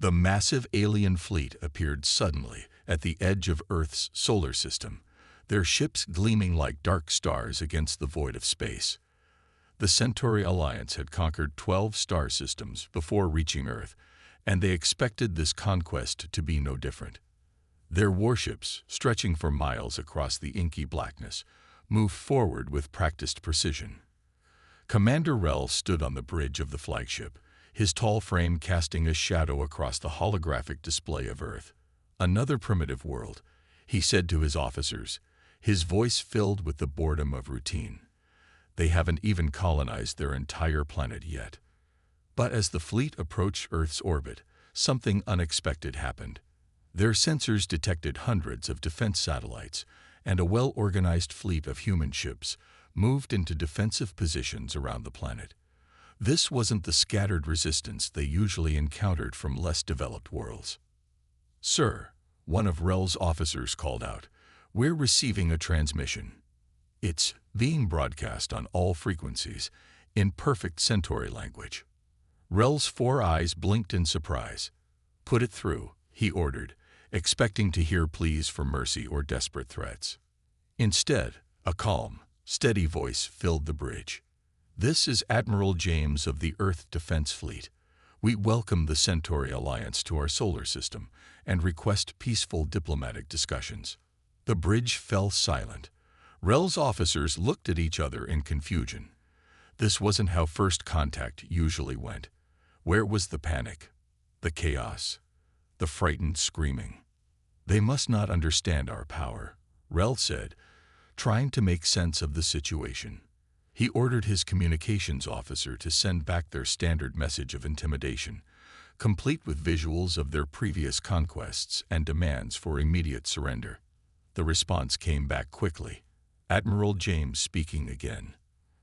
The massive alien fleet appeared suddenly at the edge of Earth's solar system, their ships gleaming like dark stars against the void of space. The Centauri Alliance had conquered 12 star systems before reaching Earth, and they expected this conquest to be no different. Their warships, stretching for miles across the inky blackness, moved forward with practiced precision. Commander Rel stood on the bridge of the flagship, his tall frame casting a shadow across the holographic display of Earth. "Another primitive world," he said to his officers, his voice filled with the boredom of routine. "They haven't even colonized their entire planet yet." But as the fleet approached Earth's orbit, something unexpected happened. Their sensors detected hundreds of defense satellites, and a well-organized fleet of human ships moved into defensive positions around the planet. This wasn't the scattered resistance they usually encountered from less developed worlds. "Sir," one of Rel's officers called out, "we're receiving a transmission. It's being broadcast on all frequencies, in perfect Centauri language." Rel's 4 eyes blinked in surprise. "Put it through," he ordered, expecting to hear pleas for mercy or desperate threats. Instead, a calm, steady voice filled the bridge. "This is Admiral James of the Earth Defense Fleet. We welcome the Centauri Alliance to our solar system and request peaceful diplomatic discussions." The bridge fell silent. Rel's officers looked at each other in confusion. This wasn't how first contact usually went. Where was the panic, the chaos, the frightened screaming? "They must not understand our power," Rel said, trying to make sense of the situation. He ordered his communications officer to send back their standard message of intimidation, complete with visuals of their previous conquests and demands for immediate surrender. The response came back quickly. Admiral James speaking again.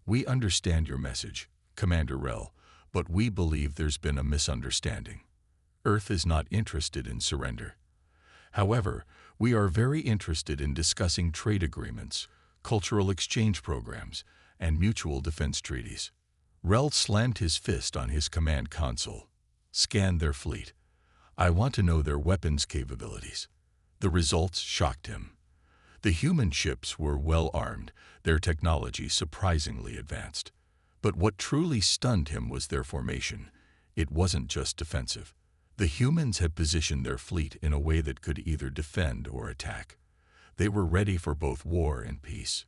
"We understand your message, Commander Rel, but we believe there's been a misunderstanding. Earth is not interested in surrender. However, we are very interested in discussing trade agreements, cultural exchange programs, and mutual defense treaties." Rel slammed his fist on his command console. "Scan their fleet. I want to know their weapons capabilities." The results shocked him. The human ships were well armed, their technology surprisingly advanced. But what truly stunned him was their formation. It wasn't just defensive. The humans had positioned their fleet in a way that could either defend or attack. They were ready for both war and peace.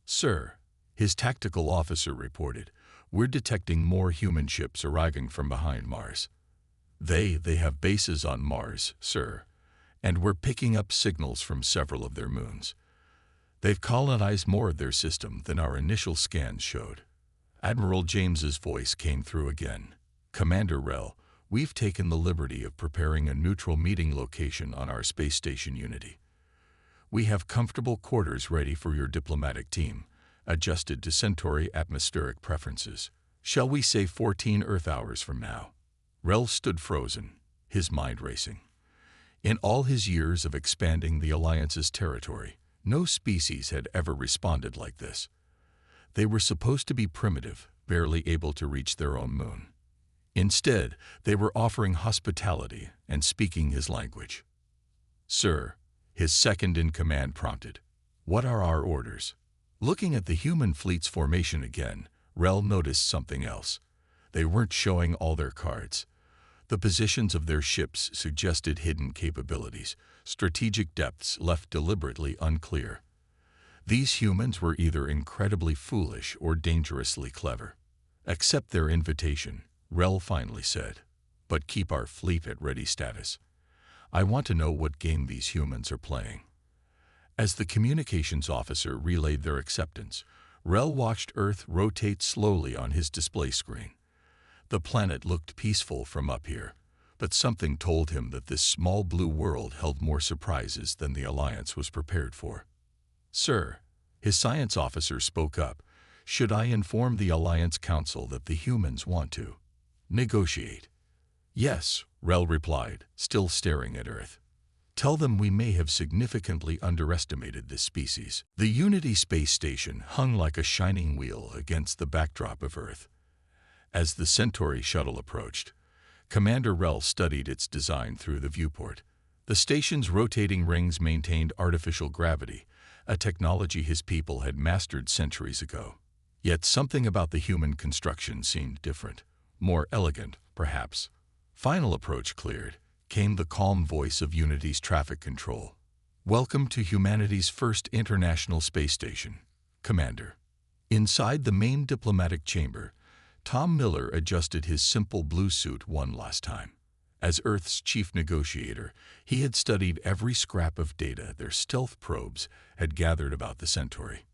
"Sir," his tactical officer reported, "we're detecting more human ships arriving from behind Mars." They have bases on Mars, sir, and we're picking up signals from several of their moons. They've colonized more of their system than our initial scans showed." Admiral James's voice came through again. "Commander Rel, we've taken the liberty of preparing a neutral meeting location on our space station Unity. We have comfortable quarters ready for your diplomatic team, adjusted to Centauri atmospheric preferences. Shall we say 14 Earth hours from now?" Rel stood frozen, his mind racing. In all his years of expanding the Alliance's territory, no species had ever responded like this. They were supposed to be primitive, barely able to reach their own moon. Instead, they were offering hospitality and speaking his language. "Sir," his second-in-command prompted, "what are our orders?" Looking at the human fleet's formation again, Rel noticed something else. They weren't showing all their cards. The positions of their ships suggested hidden capabilities, strategic depths left deliberately unclear. These humans were either incredibly foolish or dangerously clever. "Accept their invitation," Rel finally said, "but keep our fleet at ready status. I want to know what game these humans are playing." As the communications officer relayed their acceptance, Rel watched Earth rotate slowly on his display screen. The planet looked peaceful from up here, but something told him that this small blue world held more surprises than the Alliance was prepared for. "Sir," his science officer spoke up, "should I inform the Alliance Council that the humans want to negotiate?" "Yes," Rel replied, still staring at Earth. "Tell them we may have significantly underestimated this species." The Unity space station hung like a shining wheel against the backdrop of Earth. As the Centauri shuttle approached, Commander Rel studied its design through the viewport. The station's rotating rings maintained artificial gravity, a technology his people had mastered centuries ago. Yet something about the human construction seemed different, more elegant, perhaps. Final approach cleared, came the calm voice of Unity's traffic control. "Welcome to humanity's first international space station, Commander." Inside the main diplomatic chamber, Tom Miller adjusted his simple blue suit one last time. As Earth's chief negotiator, he had studied every scrap of data their stealth probes had gathered about the Centauri.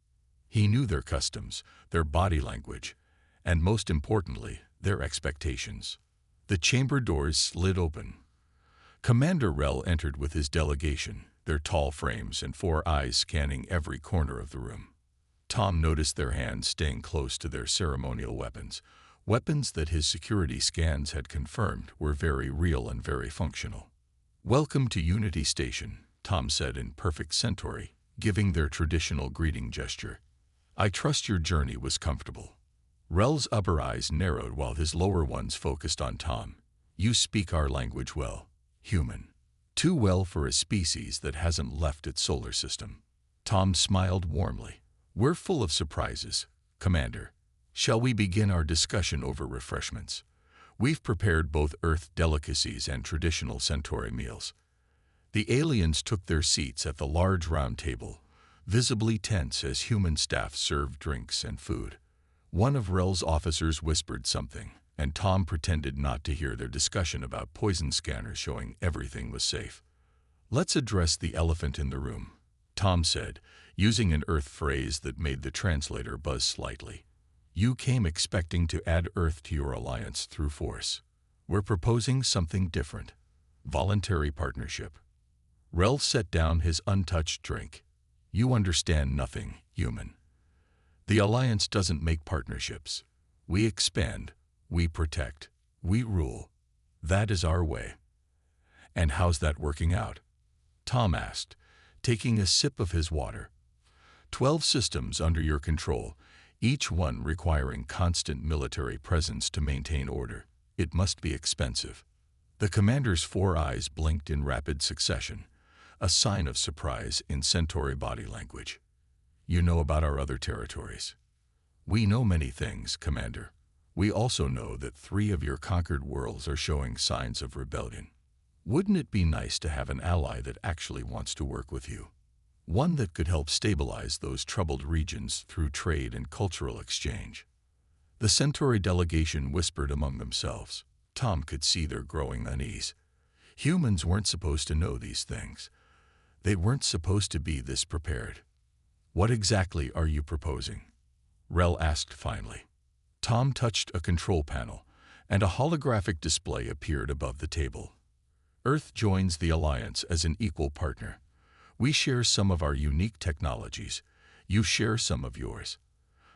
He knew their customs, their body language, and most importantly, their expectations. The chamber doors slid open. Commander Rel entered with his delegation, their tall frames and 4 eyes scanning every corner of the room. Tom noticed their hands staying close to their ceremonial weapons, weapons that his security scans had confirmed were very real and very functional. "Welcome to Unity Station," Tom said in perfect Centauri, giving their traditional greeting gesture. "I trust your journey was comfortable." Rel's upper eyes narrowed while his lower ones focused on Tom. "You speak our language well, human. Too well for a species that hasn't left its solar system." Tom smiled warmly. "We're full of surprises, Commander. Shall we begin our discussion over refreshments? We've prepared both Earth delicacies and traditional Centauri meals." The aliens took their seats at the large round table, visibly tense as human staff served drinks and food. One of Rel's officers whispered something, and Tom pretended not to hear their discussion about poison scanners showing everything was safe. "Let's address the elephant in the room," Tom said, using an Earth phrase that made the translator buzz slightly. "You came expecting to add Earth to your alliance through force. We're proposing something different. Voluntary partnership." Rel set down his untouched drink. "You understand nothing, human. The alliance doesn't make partnerships. We expand, we protect, we rule. That is our way." "And how's that working out?" Tom asked, taking a sip of his water. 12 systems under your control, each one requiring constant military presence to maintain order. It must be expensive." The commander's 4 eyes blinked in rapid succession, a sign of surprise in Centauri body language. "You know about our other territories." "We know many things, Commander. We also know that 3 of your conquered worlds are showing signs of rebellion. Wouldn't it be nice to have an ally that actually wants to work with you? One that could help stabilize those troubled regions through trade and cultural exchange." The Centauri delegation whispered among themselves. Tom could see their growing unease. Humans weren't supposed to know these things. They weren't supposed to be this prepared. "What exactly are you proposing?" Rel asked finally. Tom touched a control panel, and a holographic display appeared above the table. "Earth joins the alliance as an equal partner. We share some of our unique technologies. You share some of yours.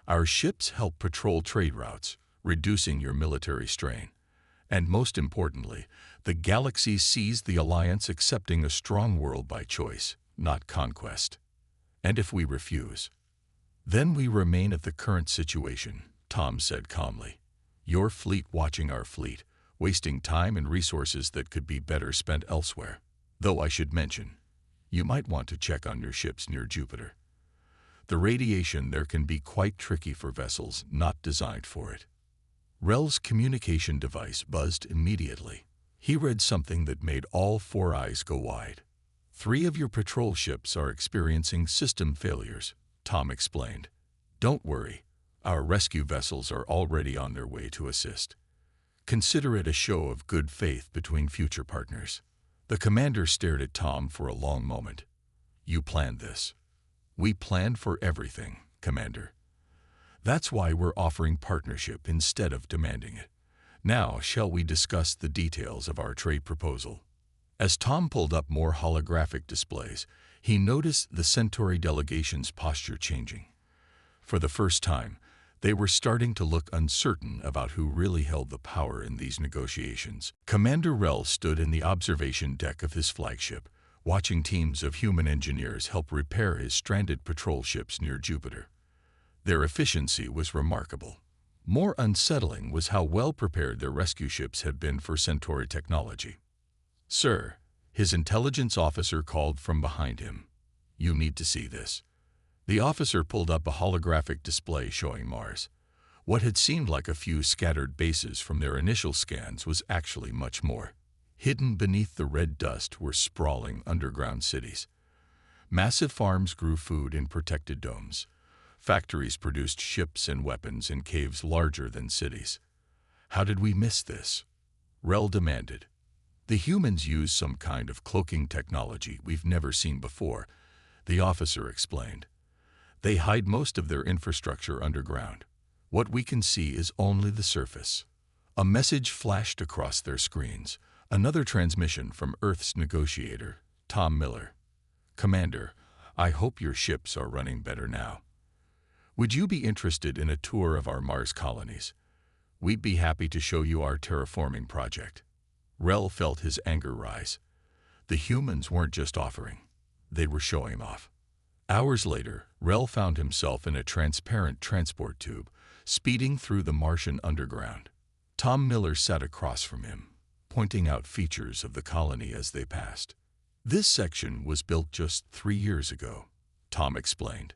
Our ships help patrol trade routes, reducing your military strain. And most importantly, the galaxy sees the alliance accepting a strong world by choice, not conquest. And if we refuse, then we remain at the current situation," Tom said calmly. "Your fleet watching our fleet, wasting time and resources that could be better spent elsewhere. Though I should mention, you might want to check on your ships near Jupiter. The radiation there can be quite tricky for vessels not designed for it." Rel's communication device buzzed immediately. He read something that made all 4 eyes go wide. 3 of your patrol ships are experiencing system failures," Tom explained. "Don't worry, our rescue vessels are already on their way to assist. Consider it a show of good faith between future partners." The commander stared at Tom for a long moment. "You planned this." "We planned for everything, Commander. That's why we're offering partnership instead of demanding it. Now, shall we discuss the details of our trade proposal?" As Tom pulled up more holographic displays, he noticed the Centauri delegation's posture changing. For the first time, they were starting to look uncertain about who really held the power in these negotiations. Commander Rel stood in the observation deck of his flagship, watching teams of human engineers help repair his stranded patrol ships near Jupiter. Their efficiency was remarkable. More unsettling was how well prepared their rescue ships had been for Centauri technology. "Sir," his intelligence officer called from behind him. "You need to see this." The officer pulled up a holographic display showing Mars. What had seemed like a few scattered bases from their initial scans was actually much more. Hidden beneath the red dust were sprawling underground cities. Massive farms grew food in protected domes. Factories produced ships and weapons in caves larger than cities. "How did we miss this?" Rel demanded. "The humans use some kind of cloaking technology we've never seen before," the officer explained. "They hide most of their infrastructure underground. What we can see is only the surface." A message flashed across their screens, another transmission from Earth's negotiator, Tom Miller. "Commander, I hope your ships are running better now. Would you be interested in a tour of our Mars colonies? We'd be happy to show you our terraforming project." Rel felt his anger rise. The humans weren't just offering, they were showing off. Hours later, Rel found himself in a transparent transport tube, speeding through the Martian underground. Tom Miller sat across from him, pointing out features of the colony as they passed. "This section was built just 3 years ago," Tom explained.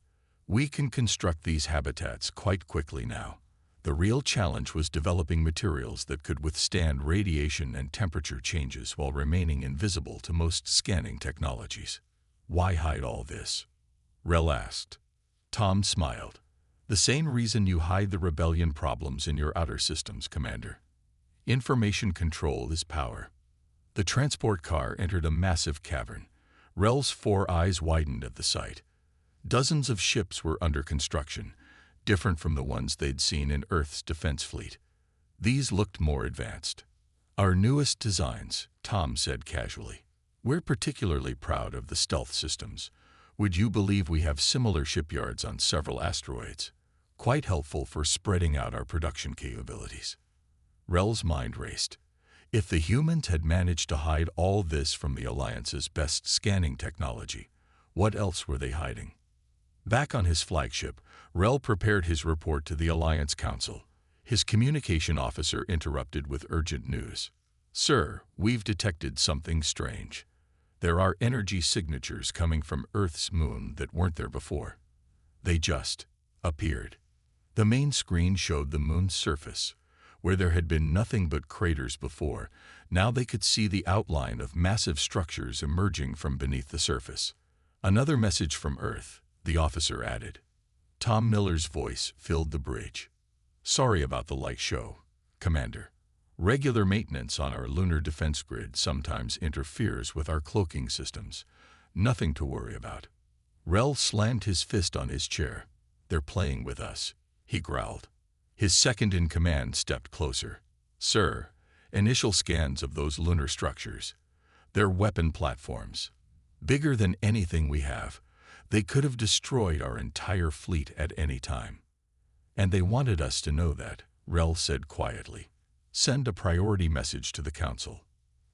"We can construct these habitats quite quickly now. The real challenge was developing materials that could withstand radiation and temperature changes while remaining invisible to most scanning technologies." "Why hide all this?" Rel asked. Tom smiled. "The same reason you hide the rebellion problems in your outer systems, Commander. Information control is power." The transport car entered a massive cavern. Rel's 4 eyes widened at the sight. Dozens of ships were under construction, different from the ones they'd seen in Earth's defense fleet. These looked more advanced. "Our newest designs," Tom said casually. "We're particularly proud of the stealth systems. Would you believe we have similar shipyards on several asteroids? Quite helpful for spreading out our production capabilities." Rel's mind raced. If the humans had managed to hide all this from the Alliance's best scanning technology, what else were they hiding? Back on his flagship, Rel prepared his report to the Alliance Council. His communication officer interrupted with urgent news. "Sir, we've detected something strange. There are energy signatures coming from Earth's moon that weren't there before. They just appeared." The main screen showed the moon's surface. Where there had been nothing but craters before, now they could see the outline of massive structures emerging from beneath the surface. "Another message from Earth," the officer added. Tom Miller's voice filled the bridge. "Sorry about the light show, Commander. Regular maintenance on our lunar defense grid sometimes interferes with our cloaking systems. Nothing to worry about." Rel slammed his fist on his chair. "They're playing with us," he growled. His second-in-command stepped closer. "Sir, initial scans of those lunar structures. They're weapon platforms. Bigger than anything we have. They could have destroyed our entire fleet at any time." "And they wanted us to know that," Rel said quietly. "Send a priority message to the Council.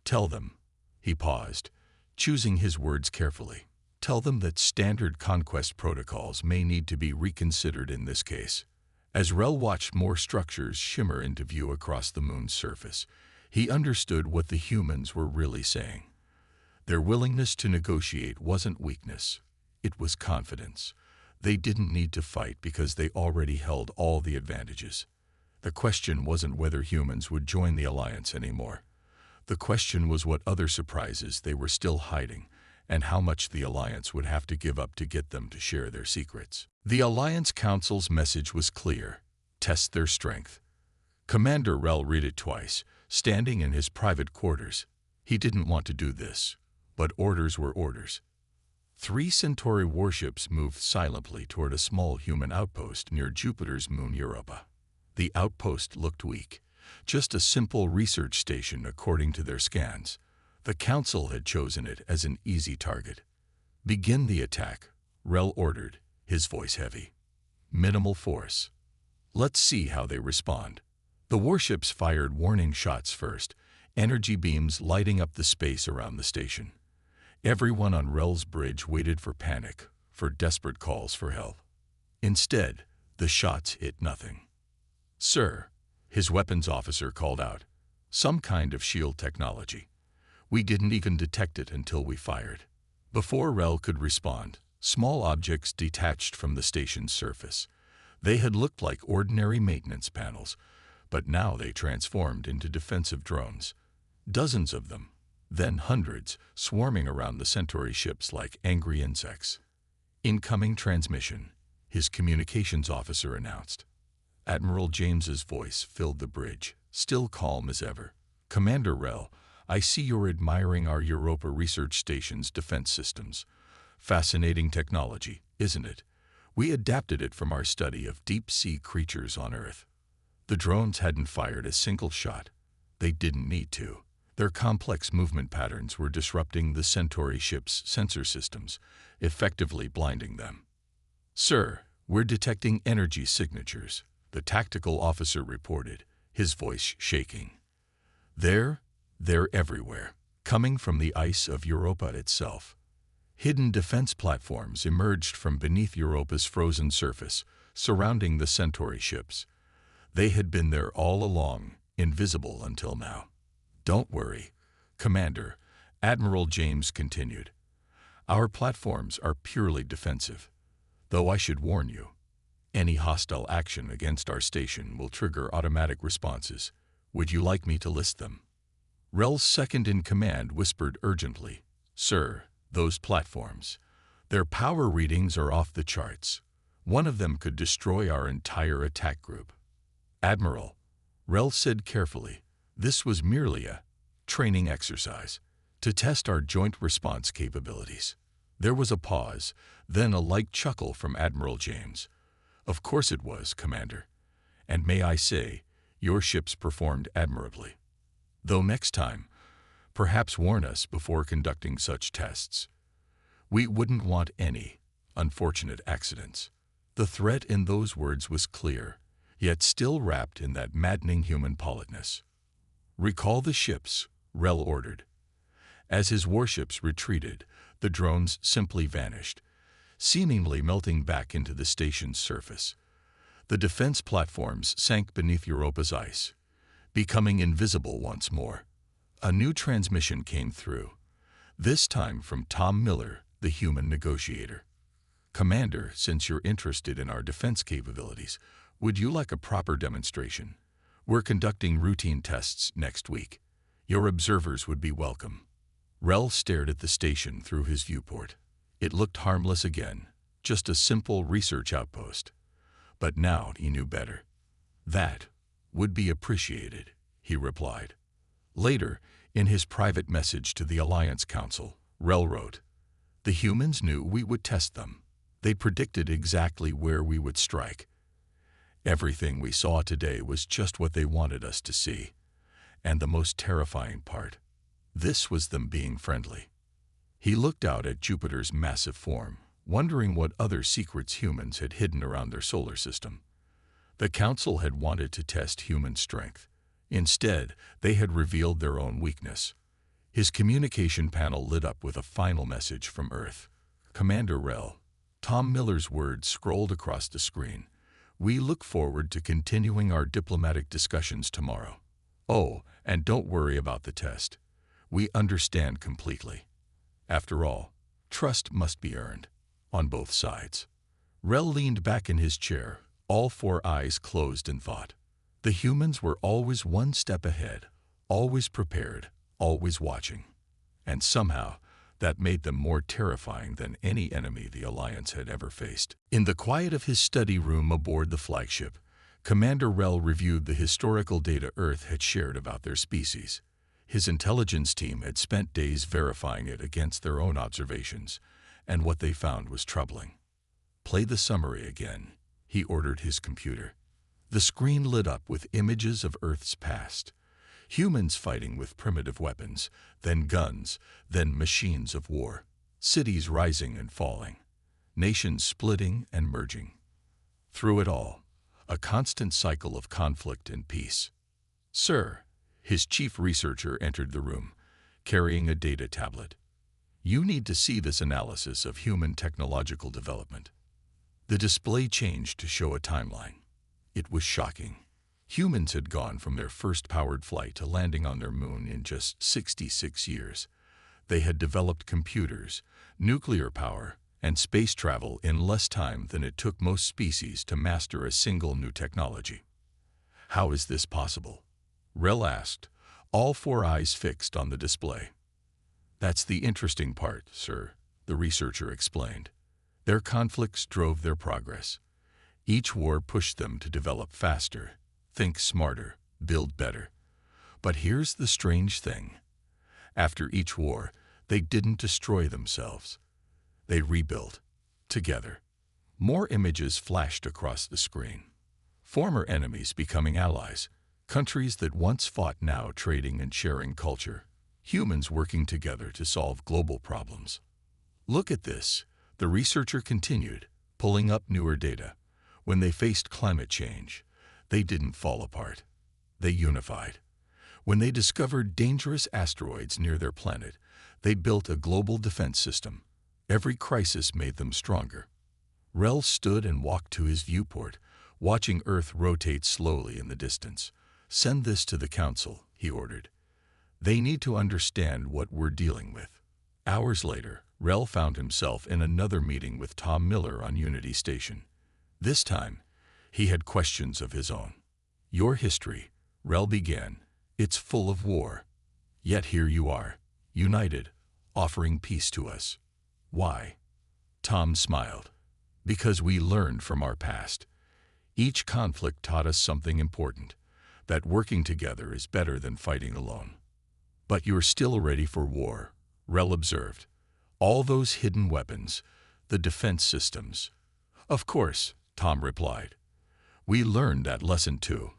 Tell them," he paused, choosing his words carefully, "tell them that standard conquest protocols may need to be reconsidered in this case." As Rel watched more structures shimmer into view across the moon's surface, he understood what the humans were really saying. Their willingness to negotiate wasn't weakness, it was confidence. They didn't need to fight because they already held all the advantages. The question wasn't whether humans would join the Alliance anymore. The question was what other surprises they were still hiding, and how much the Alliance would have to give up to get them to share their secrets. The Alliance Council's message was clear: test their strength. Commander Rel read it twice, standing in his private quarters. He didn't want to do this, but orders were orders. 3 Centauri warships moved silently toward a small human outpost near Jupiter's moon Europa. The outpost looked weak, just a simple research station according to their scans. The Council had chosen it as an easy target. "Begin the attack," Rel ordered, his voice heavy. "Minimal force. Let's see how they respond." The warships fired warning shots first, energy beams lighting up the space around the station. Everyone on Rel's bridge waited for panic, for desperate calls for help. Instead, the shots hit nothing. "Sir," his weapons officer called out, "some kind of shield technology. We didn't even detect it until we fired." Before Rel could respond, small objects detached from the station's surface. They had looked like ordinary maintenance panels, but now they transformed into defensive drones. Dozens of them, then hundreds, swarming around the Centauri ships like angry insects. "Incoming transmission," his communications officer announced. Admiral James's voice filled the bridge, still calm as ever. "Commander Rel, I see you're admiring our Europa Research Station's defense systems. Fascinating technology, isn't it? We adapted it from our study of deep-sea creatures on Earth." The drones hadn't fired a single shot. They didn't need to. Their complex movement patterns were disrupting the Centauri ship's sensor systems, effectively blinding them. "Sir, we're detecting energy signatures," the tactical officer reported, his voice shaking. They're everywhere, coming from the ice of Europa itself." Hidden defense platforms emerged from beneath Europa's frozen surface, surrounding the Centauri ships. They had been there all along, invisible until now. "Don't worry, Commander," Admiral James continued. "Our platforms are purely defensive. Though I should warn you, any hostile action against our station will trigger automatic responses. Would you like me to list them?" Rel's second-in-command whispered urgently, "Sir, those platforms. Their power readings are off the charts. One of them could destroy our entire attack group." "Admiral," Rel said carefully, "this was merely a training exercise to test our joint response capabilities." There was a pause, then a light chuckle from Admiral James. "Of course it was, Commander. And may I say, your ships performed admirably. Though next time, perhaps warn us before conducting such tests. We wouldn't want any unfortunate accidents." The threat in those words was clear, yet still wrapped in that maddening human politeness. "Recall the ships," Rel ordered. As his warships retreated, the drones simply vanished, seemingly melting back into the station's surface. The defense platforms sank beneath Europa's ice, becoming invisible once more. A new transmission came through, this time from Tom Miller, the human negotiator. "Commander, since you're interested in our defense capabilities, would you like a proper demonstration? We're conducting routine tests next week. Your observers would be welcome." Rel stared at the station through his viewport. It looked harmless again, just a simple research outpost. But now he knew better. "That would be appreciated," he replied. Later, in his private message to the Alliance Council, Rel wrote, "The humans knew we would test them. They predicted exactly where we would strike. Everything we saw today was just what they wanted us to see. And the most terrifying part, this was them being friendly." He looked out at Jupiter's massive form, wondering what other secrets humans had hidden around their solar system. The Council had wanted to test human strength. Instead, they had revealed their own weakness. His communication panel lit up with a final message from Earth. "Commander Rel," Tom Miller's words scrolled across the screen. "We look forward to continuing our diplomatic discussions tomorrow. Oh, and don't worry about the test. We understand completely. After all, trust must be earned, on both sides." Rel leaned back in his chair, all four eyes closed in thought. The humans were always one step ahead, always prepared, always watching. And somehow, that made them more terrifying than any enemy the Alliance had ever faced. In the quiet of his study room aboard the flagship, Commander Rel reviewed the historical data Earth had shared about their species. His intelligence team had spent days verifying it against their own observations, and what they found was troubling. "Play the summary again," he ordered his computer. The screen lit up with images of Earth's past. Humans fighting with primitive weapons, then guns, then machines of war. Cities rising and falling. Nations splitting and merging. Through it all, a constant cycle of conflict and peace. "Sir," his chief researcher entered the room, carrying a data tablet. "You need to see this analysis of human technological development." The display changed to show a timeline. It was shocking. Humans had gone from their first powered flight to landing on their moon in just 66 years. They had developed computers, nuclear power, and space travel in less time than it took most species to master a single new technology. How is this possible? Rel asked, all four eyes fixed on the display. That's the interesting part, sir, the researcher explained. Their conflicts drove their progress. Each war pushed them to develop faster, think smarter, build better. But here's the strange thing. After each war, they didn't destroy themselves. They rebuilt, together. More images flashed across the screen. Former enemies becoming allies, countries that once fought now trading and sharing culture, humans working together to solve global problems. Look at this, the researcher continued, pulling up newer data. When they faced climate change, they didn't fall apart. They unified. When they discovered dangerous asteroids near their planet, they built a global defense system. Every crisis made them stronger. Rel stood and walked to his viewport, watching Earth rotate slowly in the distance. Send this to the Council, he ordered. They need to understand what we're dealing with. Hours later, Rel found himself in another meeting with Tom Miller on Unity Station. This time, he had questions of his own. Your history, Rel began, it's full of war. Yet here you are, united, offering peace to us. Why? Tom smiled. Because we learned from our past. Each conflict taught us something important, that working together is better than fighting alone. But you're still ready for war, Rel observed. All those hidden weapons, the defense systems. Of course, Tom replied. We learned that lesson too.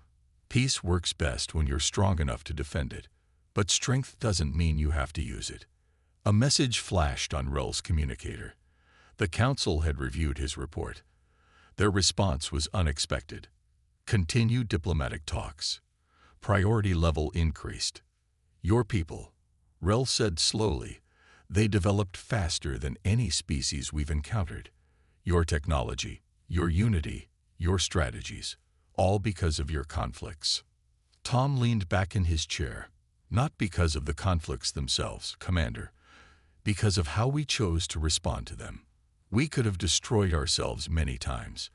Peace works best when you're strong enough to defend it, but strength doesn't mean you have to use it. A message flashed on Rel's communicator. The Council had reviewed his report. Their response was unexpected. Continue diplomatic talks. Priority level increased. Your people, Rel said slowly, they developed faster than any species we've encountered. Your technology, your unity, your strategies, all because of your conflicts. Tom leaned back in his chair, not because of the conflicts themselves, Commander, because of how we chose to respond to them. We could have destroyed ourselves many times.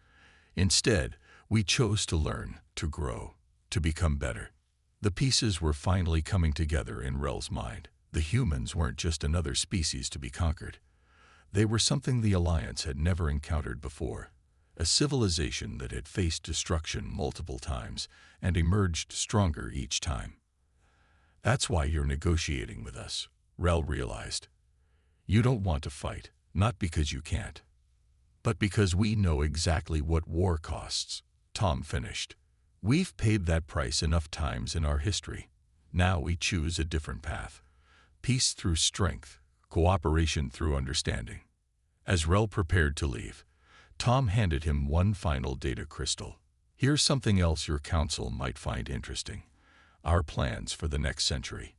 Instead, we chose to learn, to grow, to become better. The pieces were finally coming together in Rel's mind. The humans weren't just another species to be conquered. They were something the Alliance had never encountered before, a civilization that had faced destruction multiple times and emerged stronger each time. That's why you're negotiating with us, Rel realized. You don't want to fight, not because you can't, but because we know exactly what war costs, Tom finished. We've paid that price enough times in our history. Now we choose a different path. Peace through strength, cooperation through understanding. As Rel prepared to leave, Tom handed him one final data crystal. Here's something else your council might find interesting. Our plans for the next century.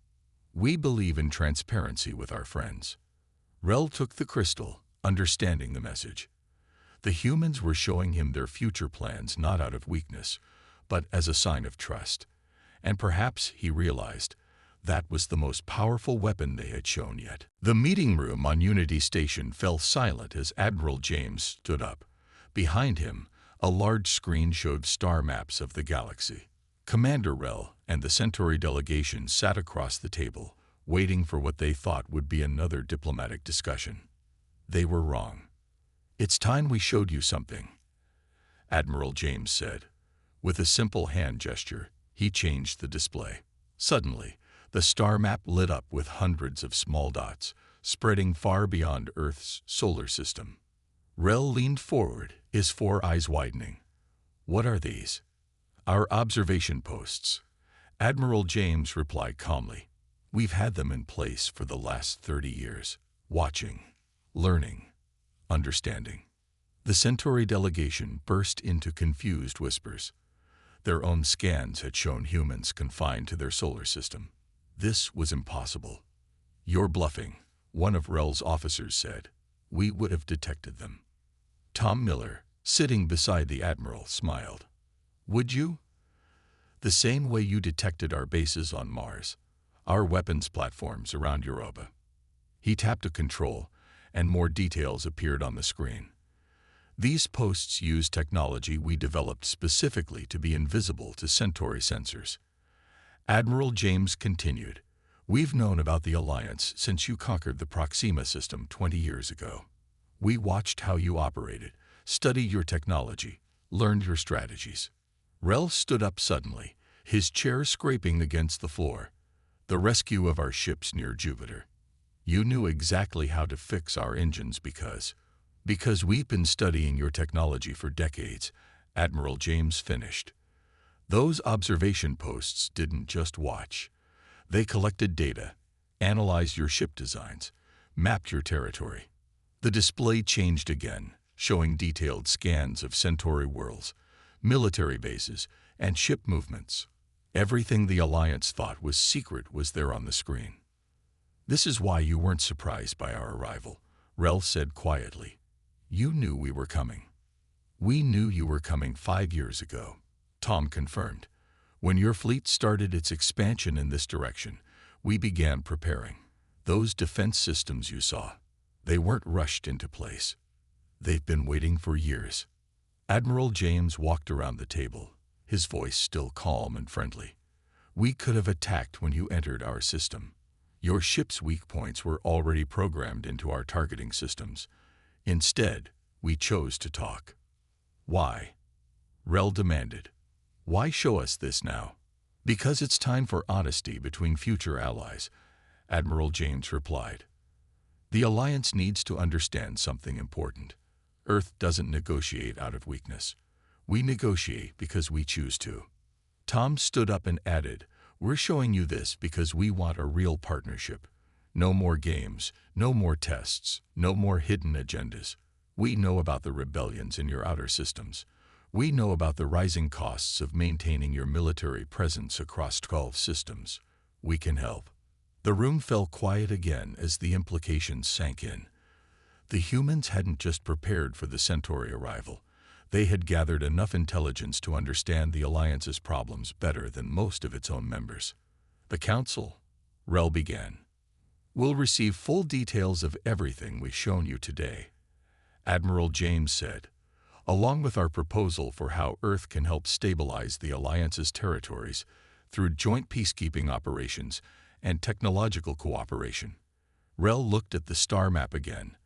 We believe in transparency with our friends. Rel took the crystal, understanding the message. The humans were showing him their future plans not out of weakness, but as a sign of trust. And perhaps, he realized, that was the most powerful weapon they had shown yet. The meeting room on Unity Station fell silent as Admiral James stood up. Behind him, a large screen showed star maps of the galaxy. Commander Rel and the Centauri delegation sat across the table, waiting for what they thought would be another diplomatic discussion. They were wrong. It's time we showed you something, Admiral James said. With a simple hand gesture, he changed the display. Suddenly, the star map lit up with hundreds of small dots, spreading far beyond Earth's solar system. Rel leaned forward, his four eyes widening. What are these? Our observation posts. Admiral James replied calmly. We've had them in place for the last 30 years, watching, learning, understanding. The Centauri delegation burst into confused whispers. Their own scans had shown humans confined to their solar system. This was impossible. You're bluffing, one of Rel's officers said. We would have detected them. Tom Miller, sitting beside the Admiral, smiled. Would you? The same way you detected our bases on Mars, our weapons platforms around Europa. He tapped a control, and more details appeared on the screen. These posts use technology we developed specifically to be invisible to Centauri sensors. Admiral James continued, "We've known about the Alliance since you conquered the Proxima system 20 years ago. We watched how you operated, studied your technology, learned your strategies." Rel stood up suddenly, his chair scraping against the floor. "The rescue of our ships near Jupiter. You knew exactly how to fix our engines because we've been studying your technology for decades," Admiral James finished. "Those observation posts didn't just watch. They collected data, analyzed your ship designs, mapped your territory." The display changed again, showing detailed scans of Centauri worlds, military bases, and ship movements. Everything the Alliance thought was secret was there on the screen. "This is why you weren't surprised by our arrival," Rel said quietly. "You knew we were coming." "We knew you were coming 5 years ago," Tom confirmed. "When your fleet started its expansion in this direction, we began preparing. Those defense systems you saw, they weren't rushed into place. They've been waiting for years." Admiral James walked around the table, his voice still calm and friendly. "We could have attacked when you entered our system. Your ship's weak points were already programmed into our targeting systems. Instead, we chose to talk." "Why?" Rel demanded. "Why show us this now?" "Because it's time for honesty between future allies," Admiral James replied. "The Alliance needs to understand something important. Earth doesn't negotiate out of weakness. We negotiate because we choose to." Tom stood up and added, "We're showing you this because we want a real partnership. No more games, no more tests, no more hidden agendas. We know about the rebellions in your outer systems. We know about the rising costs of maintaining your military presence across 12 systems. We can help." The room fell quiet again as the implications sank in. The humans hadn't just prepared for the Centauri arrival. They had gathered enough intelligence to understand the Alliance's problems better than most of its own members. "The Council," Rel began, "will receive full details of everything we've shown you today," Admiral James said, "along with our proposal for how Earth can help stabilize the Alliance's territories through joint peacekeeping operations and technological cooperation." Rel looked at the star map again,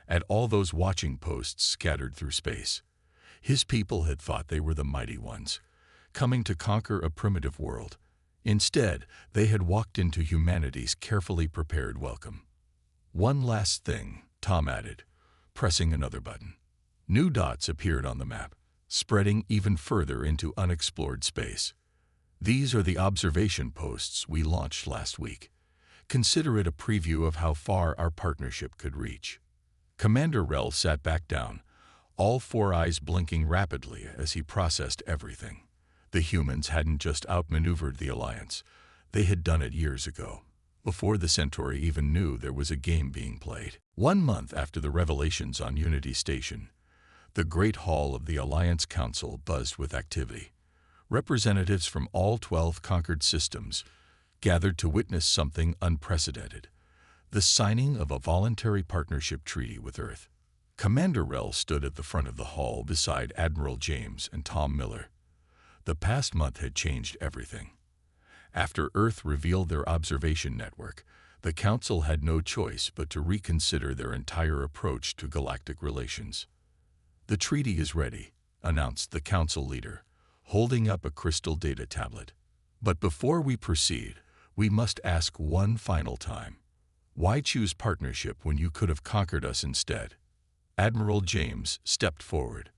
at all those watching posts scattered through space. His people had thought they were the mighty ones, coming to conquer a primitive world. Instead, they had walked into humanity's carefully prepared welcome. "One last thing," Tom added, pressing another button. New dots appeared on the map, spreading even further into unexplored space. "These are the observation posts we launched last week. Consider it a preview of how far our partnership could reach." Commander Rel sat back down, all 4 eyes blinking rapidly as he processed everything. The humans hadn't just outmaneuvered the Alliance. They had done it years ago, before the Centauri even knew there was a game being played. 1 month after the revelations on Unity Station, the Great Hall of the Alliance Council buzzed with activity. Representatives from all 12 conquered systems gathered to witness something unprecedented: the signing of a voluntary partnership treaty with Earth. Commander Rel stood at the front of the hall beside Admiral James and Tom Miller. The past month had changed everything. After Earth revealed their observation network, the Council had no choice but to reconsider their entire approach to galactic relations. "The treaty is ready," announced the Council leader, holding up a crystal data tablet. "But before we proceed, we must ask one final time. Why choose partnership when you could have conquered us instead?" Admiral James stepped forward.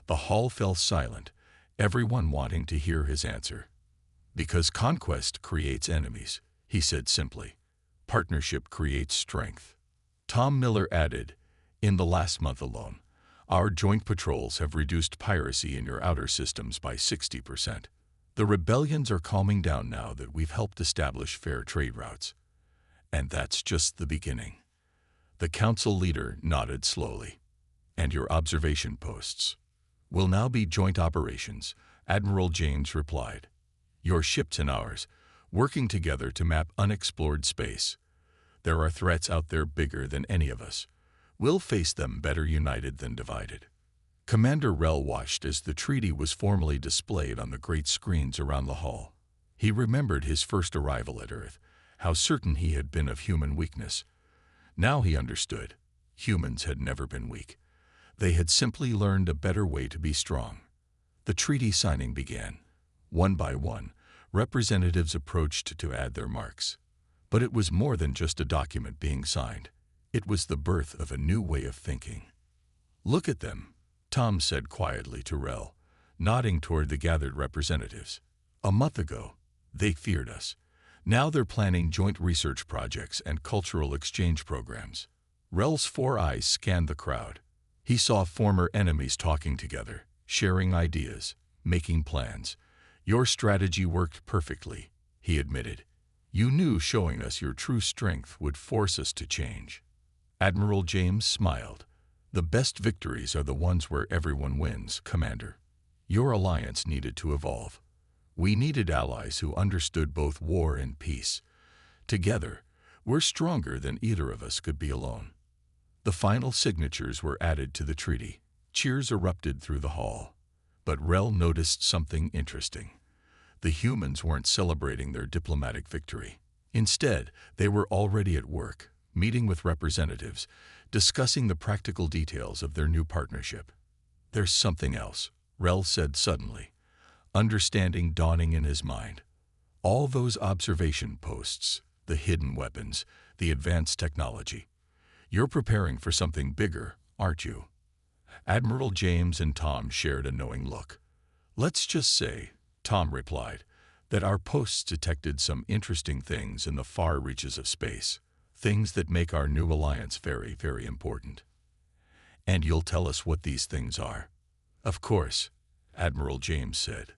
The hall fell silent, everyone wanting to hear his answer. "Because conquest creates enemies," he said simply. "Partnership creates strength." Tom Miller added, "In the last month alone, our joint patrols have reduced piracy in your outer systems by 60%. The rebellions are calming down now that we've helped establish fair trade routes. And that's just the beginning." The Council leader nodded slowly. "And your observation posts will now be joint operations," Admiral James replied. Your ships and ours, working together to map unexplored space. There are threats out there bigger than any of us. We'll face them better united than divided. Commander Rel watched as the treaty was formally displayed on the great screens around the hall. He remembered his first arrival at Earth, how certain he had been of human weakness. Now he understood. Humans had never been weak. They had simply learned a better way to be strong. The treaty signing began. One by one, representatives approached to add their marks. But it was more than just a document being signed. It was the birth of a new way of thinking. "Look at them," Tom said quietly to Rel, nodding toward the gathered representatives. "A month ago, they feared us. Now they're planning joint research projects and cultural exchange programs." Rel's 4 eyes scanned the crowd. He saw former enemies talking together, sharing ideas, making plans. "Your strategy worked perfectly," he admitted. "You knew showing us your true strength would force us to change." Admiral James smiled. "The best victories are the ones where everyone wins, Commander. Your alliance needed to evolve. We needed allies who understood both war and peace. Together, we're stronger than either of us could be alone." The final signatures were added to the treaty. Cheers erupted through the hall. But Rel noticed something interesting. The humans weren't celebrating their diplomatic victory. Instead, they were already at work, meeting with representatives, discussing the practical details of their new partnership. "There's something else," Rel said suddenly, understanding dawning in his mind. "All those observation posts, the hidden weapons, the advanced technology. You're preparing for something bigger, aren't you?" Admiral James and Tom shared a knowing look. "Let's just say," Tom replied, "that our posts detected some interesting things in the far reaches of space, things that make our new alliance very, very important." "And you'll tell us what these things are?" "Of course," Admiral James said.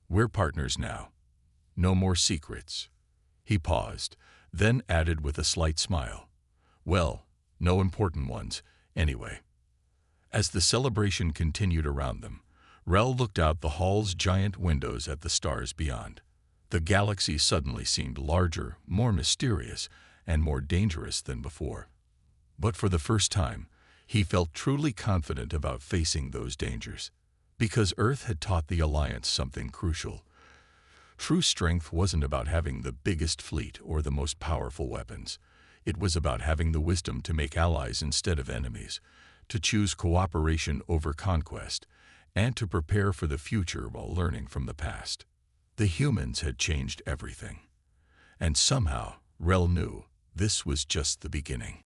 "We're partners now. No more secrets." He paused, then added with a slight smile, "Well, no important ones, anyway." As the celebration continued around them, Rel looked out the hall's giant windows at the stars beyond. The galaxy suddenly seemed larger, more mysterious, and more dangerous than before. But for the first time, he felt truly confident about facing those dangers. Because Earth had taught the Alliance something crucial. True strength wasn't about having the biggest fleet or the most powerful weapons. It was about having the wisdom to make allies instead of enemies, to choose cooperation over conquest, and to prepare for the future while learning from the past. The humans had changed everything. And somehow, Rel knew this was just the beginning.